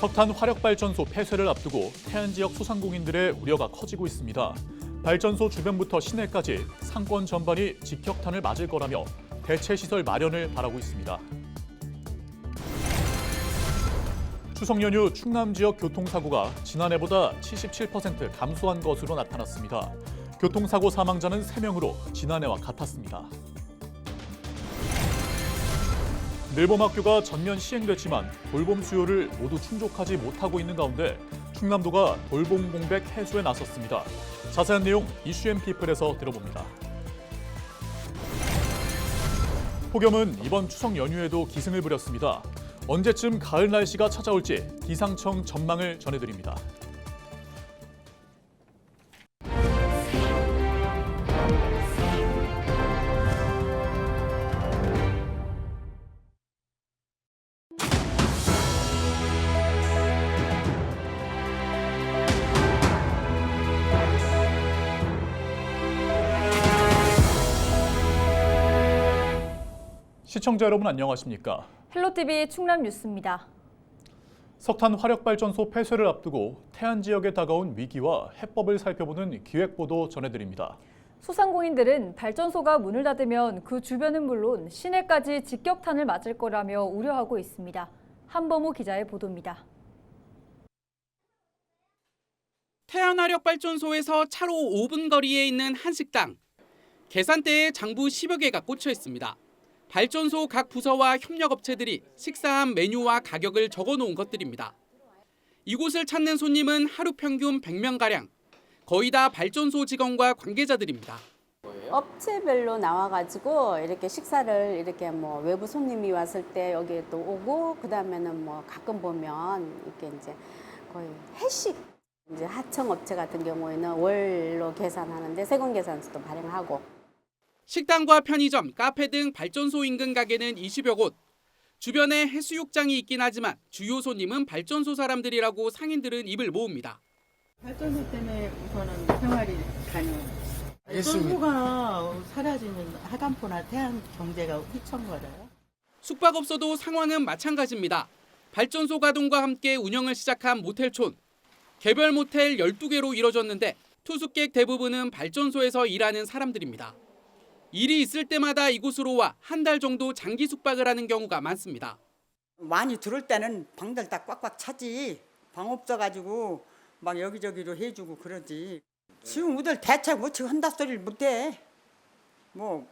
석탄 화력발전소 폐쇄를 앞두고 태안 지역 소상공인들의 우려가 커지고 있습니다. 발전소 주변부터 시내까지 상권 전반이 직격탄을 맞을 거라며 대체 시설 마련을 바라고 있습니다. 추석 연휴 충남 지역 교통사고가 지난해보다 77% 감소한 것으로 나타났습니다. 교통사고 사망자는 3명으로 지난해와 같았습니다. 늘봄학교가 전면 시행됐지만 돌봄 수요를 모두 충족하지 못하고 있는 가운데 충남도가 돌봄 공백 해소에 나섰습니다. 자세한 내용 이슈앤피플에서 들어봅니다. 폭염은 이번 추석 연휴에도 기승을 부렸습니다. 언제쯤 가을 날씨가 찾아올지 기상청 전망을 전해드립니다. 시청자 여러분 안녕하십니까? 헬로티비 충남 뉴스입니다. 석탄 화력발전소 폐쇄를 앞두고 태안 지역에 다가온 위기와 해법을 살펴보는 기획보도 전해드립니다. 소상공인들은 발전소가 문을 닫으면 그 주변은 물론 시내까지 직격탄을 맞을 거라며 우려하고 있습니다. 한범호 기자의 보도입니다. 태안화력발전소에서 차로 5분 거리에 있는 한 식당. 계산대에 장부 10여 개가 꽂혀 있습니다. 발전소 각 부서와 협력업체들이 식사한 메뉴와 가격을 적어놓은 것들입니다. 이곳을 찾는 손님은 하루 평균 100명가량. 거의 다 발전소 직원과 관계자들입니다. 업체별로 나와가지고 이렇게 식사를 이렇게 뭐 외부 손님이 왔을 때 여기 또 오고 그다음에는 뭐 가끔 보면 이렇게 이제 거의 회식 이제 하청 업체 같은 경우에는 월로 계산하는데 세금 계산서도 발행하고. 식당과 편의점, 카페 등 발전소 인근 가게는 20여 곳. 주변에 해수욕장이 있긴 하지만 주요 손님은 발전소 사람들이라고 상인들은 입을 모읍니다. 발전소 때문에 우선은 생활이 가능해요. 발전소가 사라지면 하단포나 태안 경제가 휘청거려요. 숙박업소도 상황은 마찬가지입니다. 발전소 가동과 함께 운영을 시작한 모텔촌. 개별 모텔 12개로 이뤄졌는데 투숙객 대부분은 발전소에서 일하는 사람들입니다. 일이 있을 때마다 이곳으로 와 한 달 정도 장기 숙박을 하는 경우가 많습니다. 많이 들을 때는 방들 다 꽉꽉 차지. 방 없어가지고 막 여기저기로 해주고 그러지. 지금 우들 대책 어찌 한다 소리를 못해. 뭐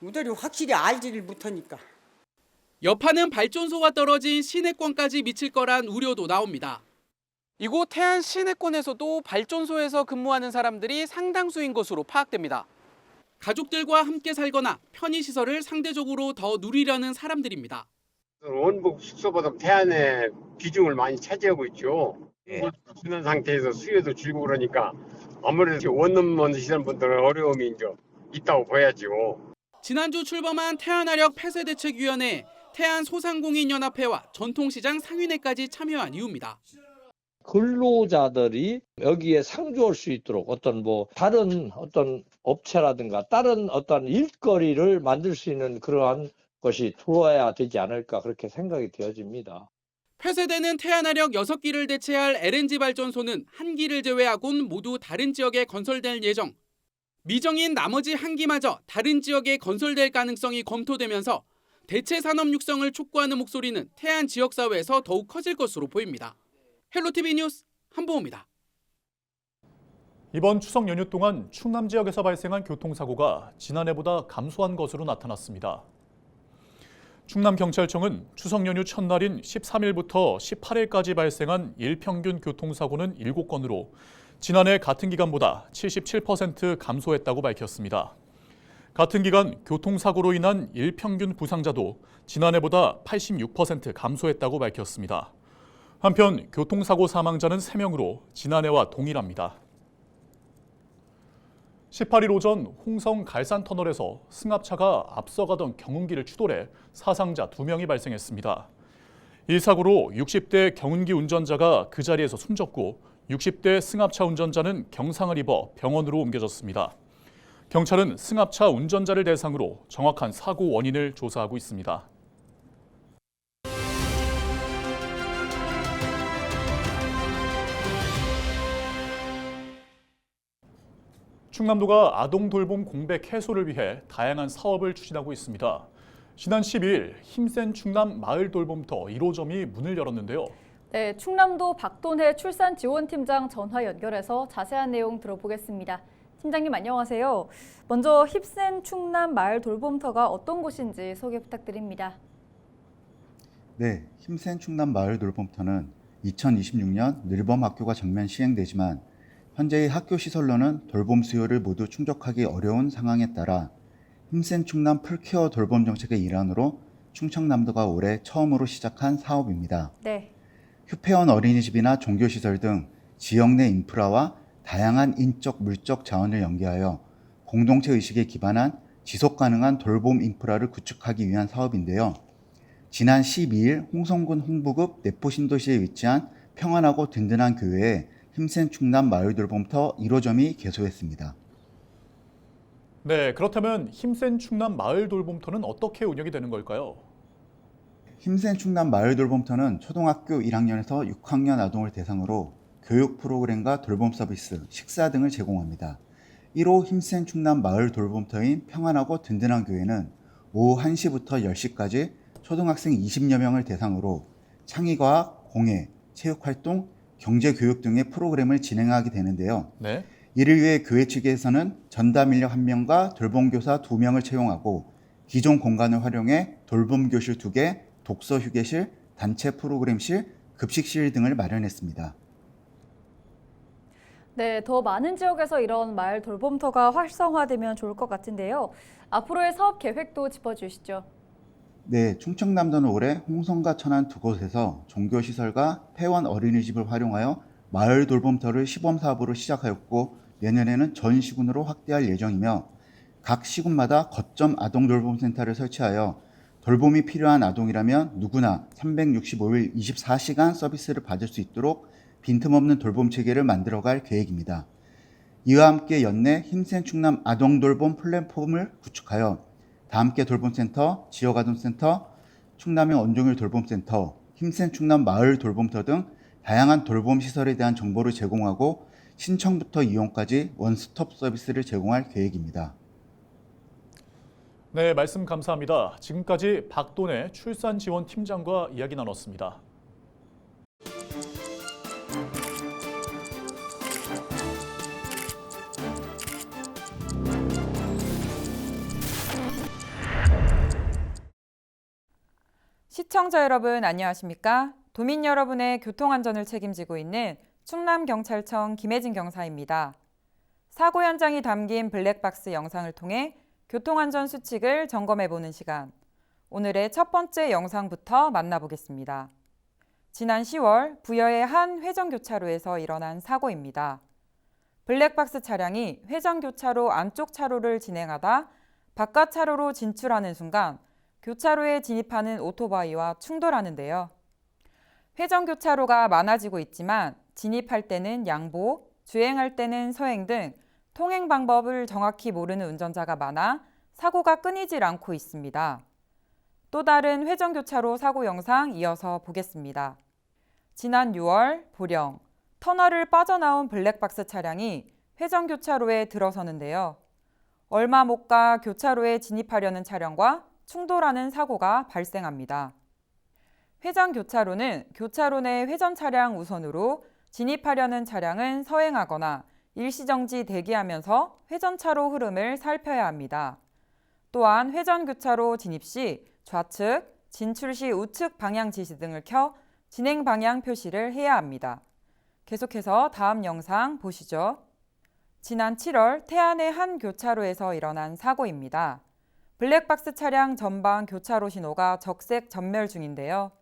우들이 확실히 알지를 못하니까. 여파는 발전소와 떨어진 시내권까지 미칠 거란 우려도 나옵니다. 이곳 태안 시내권에서도 발전소에서 근무하는 사람들이 상당수인 것으로 파악됩니다. 가족들과 함께 살거나 편의시설을 상대적으로 더 누리려는 사람들입니다. 원북 숙소보다 태안의 비중을 많이 차지하고 있죠. 주는 상태에서 수요도 줄고 그러니까 아무래도 원룸 시설 분들은 어려움이 이제 있다고 봐야죠. 지난주 출범한 태안화력 폐쇄대책위원회에 태안소상공인연합회와 전통시장 상인회까지 참여한 이유입니다. 근로자들이 여기에 상주할 수 있도록 다른 업체라든가 다른 일거리를 만들 수 있는 그러한 것이 들어와야 되지 않을까 그렇게 생각이 되어집니다. 폐쇄되는 태안화력 6기를 대체할 LNG 발전소는 한 기를 제외하곤 모두 다른 지역에 건설될 예정. 미정인 나머지 한 기마저 다른 지역에 건설될 가능성이 검토되면서 대체 산업 육성을 촉구하는 목소리는 태안 지역사회에서 더욱 커질 것으로 보입니다. 헬로티비 뉴스 한보호입니다. 이번 추석 연휴 동안 충남 지역에서 발생한 교통사고가 지난해보다 감소한 것으로 나타났습니다. 충남경찰청은 추석 연휴 첫날인 13일부터 18일까지 발생한 일평균 교통사고는 7건으로 지난해 같은 기간보다 77% 감소했다고 밝혔습니다. 같은 기간 교통사고로 인한 일평균 부상자도 지난해보다 86% 감소했다고 밝혔습니다. 한편 교통사고 사망자는 3명으로 지난해와 동일합니다. 18일 오전 홍성 갈산터널에서 승합차가 앞서가던 경운기를 추돌해 사상자 2명이 발생했습니다. 이 사고로 60대 경운기 운전자가 그 자리에서 숨졌고 60대 승합차 운전자는 경상을 입어 병원으로 옮겨졌습니다. 경찰은 승합차 운전자를 대상으로 정확한 사고 원인을 조사하고 있습니다. 충남도가 아동 돌봄 공백 해소를 위해 다양한 사업을 추진하고 있습니다. 지난 10일 힘센 충남 마을 돌봄터 1호점이 문을 열었는데요. 네, 충남도 박돈혜 출산지원팀장 전화 연결해서 자세한 내용 들어보겠습니다. 팀장님 안녕하세요. 먼저 힘센 충남 마을 돌봄터가 어떤 곳인지 소개 부탁드립니다. 네, 힘센 충남 마을 돌봄터는 2026년 늘범학교가 전면 시행되지만 현재의 학교 시설로는 돌봄 수요를 모두 충족하기 어려운 상황에 따라 힘센 충남 풀케어 돌봄 정책의 일환으로 충청남도가 올해 처음으로 시작한 사업입니다. 네. 휴폐원 어린이집이나 종교시설 등 지역 내 인프라와 다양한 인적, 물적 자원을 연계하여 공동체 의식에 기반한 지속 가능한 돌봄 인프라를 구축하기 위한 사업인데요. 지난 12일 홍성군 홍부급 내포신도시에 위치한 평안하고 든든한 교회에 힘센 충남 마을 돌봄터 1호점이 개소했습니다. 네, 그렇다면 힘센 충남 마을 돌봄터는 어떻게 운영이 되는 걸까요? 힘센 충남 마을 돌봄터는 초등학교 1학년에서 6학년 아동을 대상으로 교육 프로그램과 돌봄 서비스, 식사 등을 제공합니다. 1호 힘센 충남 마을 돌봄터인 평안하고 든든한 교회는 오후 1시부터 10시까지 초등학생 20여 명을 대상으로 창의과학, 공예, 체육활동, 경제교육 등의 프로그램을 진행하게 되는데요. 네. 이를 위해 교회 측에서는 전담 인력 1명과 돌봄교사 2명을 채용하고 기존 공간을 활용해 돌봄교실 2개, 독서 휴게실, 단체 프로그램실, 급식실 등을 마련했습니다. 네, 더 많은 지역에서 이런 마을 돌봄터가 활성화되면 좋을 것 같은데요. 앞으로의 사업 계획도 짚어주시죠. 네, 충청남도는 올해 홍성과 천안 두 곳에서 종교시설과 폐원 어린이집을 활용하여 마을 돌봄터를 시범사업으로 시작하였고 내년에는 전 시군으로 확대할 예정이며 각 시군마다 거점 아동돌봄센터를 설치하여 돌봄이 필요한 아동이라면 누구나 365일 24시간 서비스를 받을 수 있도록 빈틈없는 돌봄 체계를 만들어갈 계획입니다. 이와 함께 연내 힘센 충남 아동돌봄 플랫폼을 구축하여 다함께 돌봄센터, 지역아동센터, 충남형 온종일 돌봄센터, 힘센 충남 마을 돌봄터 등 다양한 돌봄 시설에 대한 정보를 제공하고 신청부터 이용까지 원스톱 서비스를 제공할 계획입니다. 네, 말씀 감사합니다. 지금까지 박돈혜 출산지원팀장과 이야기 나눴습니다. 시청자 여러분 안녕하십니까? 도민 여러분의 교통안전을 책임지고 있는 충남경찰청 김혜진 경사입니다. 사고 현장이 담긴 블랙박스 영상을 통해 교통안전 수칙을 점검해보는 시간. 오늘의 첫 번째 영상부터 만나보겠습니다. 지난 10월 부여의 한 회전교차로에서 일어난 사고입니다. 블랙박스 차량이 회전교차로 안쪽 차로를 진행하다 바깥 차로로 진출하는 순간 교차로에 진입하는 오토바이와 충돌하는데요. 회전교차로가 많아지고 있지만 진입할 때는 양보, 주행할 때는 서행 등 통행 방법을 정확히 모르는 운전자가 많아 사고가 끊이질 않고 있습니다. 또 다른 회전교차로 사고 영상 이어서 보겠습니다. 지난 6월 보령, 터널을 빠져나온 블랙박스 차량이 회전교차로에 들어서는데요. 얼마 못 가 교차로에 진입하려는 차량과 충돌하는 사고가 발생합니다. 회전교차로는 교차로 내 회전 차량 우선으로 진입하려는 차량은 서행하거나 일시정지 대기하면서 회전차로 흐름을 살펴야 합니다. 또한 회전교차로 진입 시 좌측, 진출 시 우측 방향 지시 등을 켜 진행 방향 표시를 해야 합니다. 계속해서 다음 영상 보시죠. 지난 7월 태안의 한 교차로에서 일어난 사고입니다. 블랙박스 차량 전방 교차로 신호가 적색 전멸 중인데요.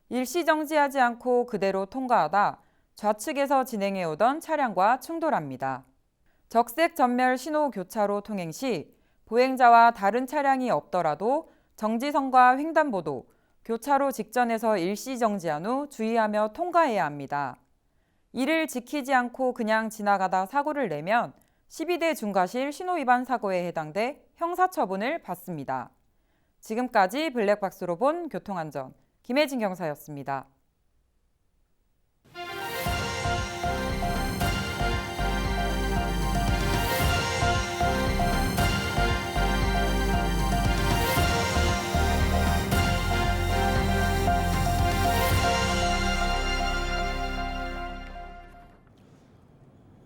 일시정지하지 않고 그대로 통과하다 좌측에서 진행해 오던 차량과 충돌합니다. 적색 전멸 신호 교차로 통행 시 보행자와 다른 차량이 없더라도 정지선과 횡단보도, 교차로 직전에서 일시정지한 후 주의하며 통과해야 합니다. 이를 지키지 않고 그냥 지나가다 사고를 내면 12대 중과실 신호위반 사고에 해당돼 형사처분을 받습니다. 지금까지 블랙박스로 본 교통안전 김혜진 경사였습니다.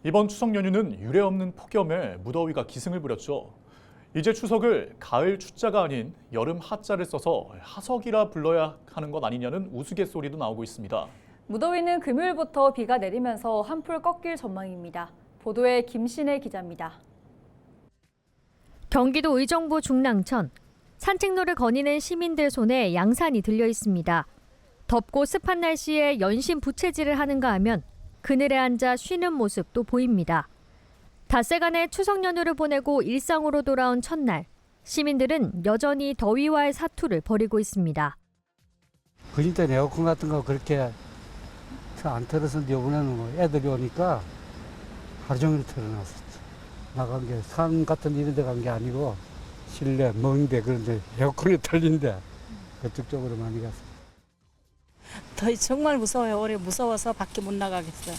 이번 추석 연휴는 유례없는 폭염에 무더위가 기승을 부렸죠. 이제 추석을 가을 추자가 아닌 여름 하자를 써서 하석이라 불러야 하는 것 아니냐는 우스갯소리도 나오고 있습니다. 무더위는 금요일부터 비가 내리면서 한풀 꺾일 전망입니다. 보도에 김신혜 기자입니다. 경기도 의정부 중랑천. 산책로를 거니는 시민들 손에 양산이 들려 있습니다. 덥고 습한 날씨에 연신 부채질을 하는가 하면 그늘에 앉아 쉬는 모습도 보입니다. 닷새간의 추석 연휴를 보내고 일상으로 돌아온 첫날, 시민들은 여전히 더위와의 사투를 벌이고 있습니다. 그전 때 에어컨 같은 거 그렇게 안 틀었었는데 이번에는 뭐 애들이 오니까 하루 종일 틀어놨었죠. 나간 게 산 같은 이런 데 간 게 아니고 실내 먼데 그런데 에어컨이 틀린데 그쪽 쪽으로 많이 갔어요. 더위 정말 무서워요. 올해 무서워서 밖에 못 나가겠어요.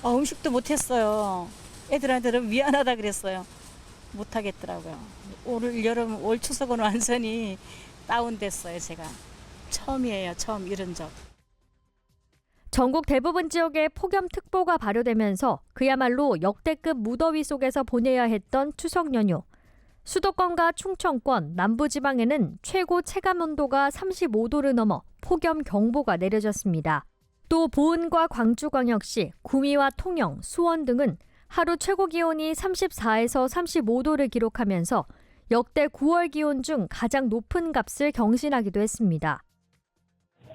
음식도 못했어요. 애들한테는 미안하다 그랬어요. 못하겠더라고요. 올 추석은 완전히 다운됐어요. 제가 처음이에요. 처음 이런 적. 전국 대부분 지역에 폭염특보가 발효되면서 그야말로 역대급 무더위 속에서 보내야 했던 추석 연휴. 수도권과 충청권, 남부지방에는 최고 체감온도가 35도를 넘어 폭염경보가 내려졌습니다. 또 보은과 광주광역시, 구미와 통영, 수원 등은 하루 최고 기온이 34에서 35도를 기록하면서 역대 9월 기온 중 가장 높은 값을 경신하기도 했습니다.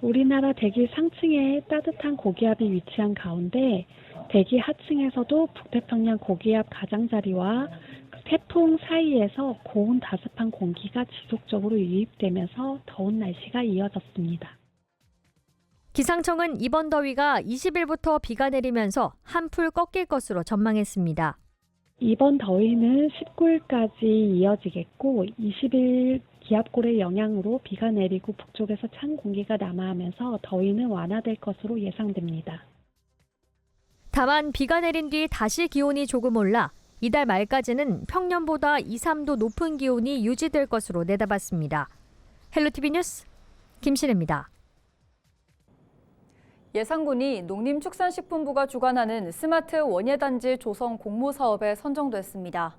우리나라 대기 상층에 따뜻한 고기압이 위치한 가운데 대기 하층에서도 북태평양 고기압 가장자리와 태풍 사이에서 고온 다습한 공기가 지속적으로 유입되면서 더운 날씨가 이어졌습니다. 기상청은 이번 더위가 20일부터 비가 내리면서 한풀 꺾일 것으로 전망했습니다. 이번 더위는 19일까지 이어지겠고 20일 기압골의 영향으로 비가 내리고 북쪽에서 찬 공기가 남하하면서 더위는 완화될 것으로 예상됩니다. 다만 비가 내린 뒤 다시 기온이 조금 올라 이달 말까지는 평년보다 2, 3도 높은 기온이 유지될 것으로 내다봤습니다. 헬로티비 뉴스 김신혜입니다. 예산군이 농림축산식품부가 주관하는 스마트 원예단지 조성 공모 사업에 선정됐습니다.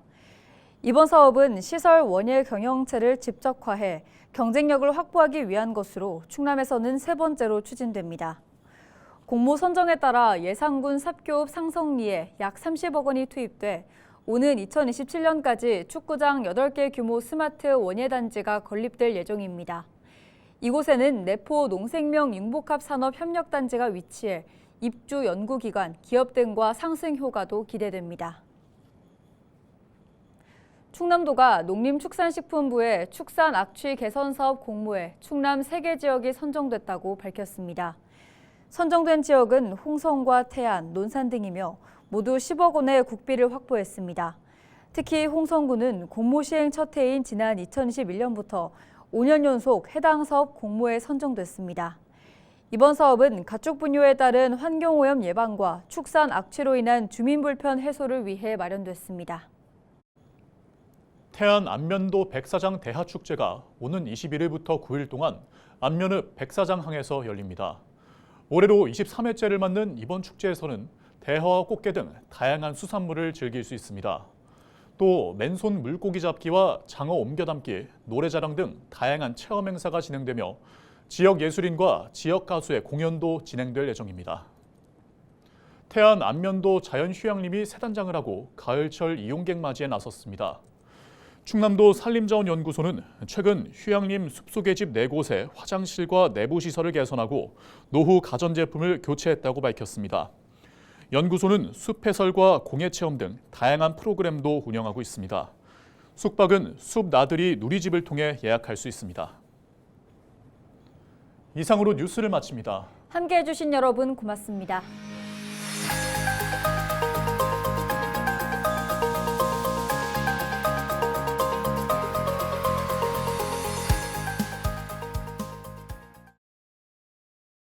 이번 사업은 시설 원예 경영체를 집적화해 경쟁력을 확보하기 위한 것으로 충남에서는 세 번째로 추진됩니다. 공모 선정에 따라 예산군 삽교읍 상성리에 약 30억 원이 투입돼 오는 2027년까지 축구장 8개 규모 스마트 원예단지가 건립될 예정입니다. 이곳에는 내포 농생명 융복합 산업 협력단지가 위치해 입주 연구기관, 기업 등과 상승 효과도 기대됩니다. 충남도가 농림축산식품부의 축산 악취 개선 사업 공모에 충남 3개 지역이 선정됐다고 밝혔습니다. 선정된 지역은 홍성과 태안, 논산 등이며 모두 10억 원의 국비를 확보했습니다. 특히 홍성군은 공모 시행 첫 해인 지난 2021년부터 5년 연속 해당 사업 공모에 선정됐습니다. 이번 사업은 가축 분뇨에 따른 환경오염 예방과 축산 악취로 인한 주민 불편 해소를 위해 마련됐습니다. 태안 안면도 백사장 대하축제가 오는 21일부터 9일 동안 안면읍 백사장항에서 열립니다. 올해로 23회째를 맞는 이번 축제에서는 대하와 꽃게 등 다양한 수산물을 즐길 수 있습니다. 또 맨손 물고기 잡기와 장어 옮겨담기, 노래자랑 등 다양한 체험 행사가 진행되며 지역 예술인과 지역 가수의 공연도 진행될 예정입니다. 태안 안면도 자연휴양림이 새 단장을 하고 가을철 이용객 맞이에 나섰습니다. 충남도 산림자원연구소는 최근 휴양림 숲속의 집 4곳에 화장실과 내부 시설을 개선하고 노후 가전제품을 교체했다고 밝혔습니다. 연구소는 숲 해설과 공예 체험 등 다양한 프로그램도 운영하고 있습니다. 숙박은 숲 나들이 누리집을 통해 예약할 수 있습니다. 이상으로 뉴스를 마칩니다. 함께해 주신 여러분 고맙습니다.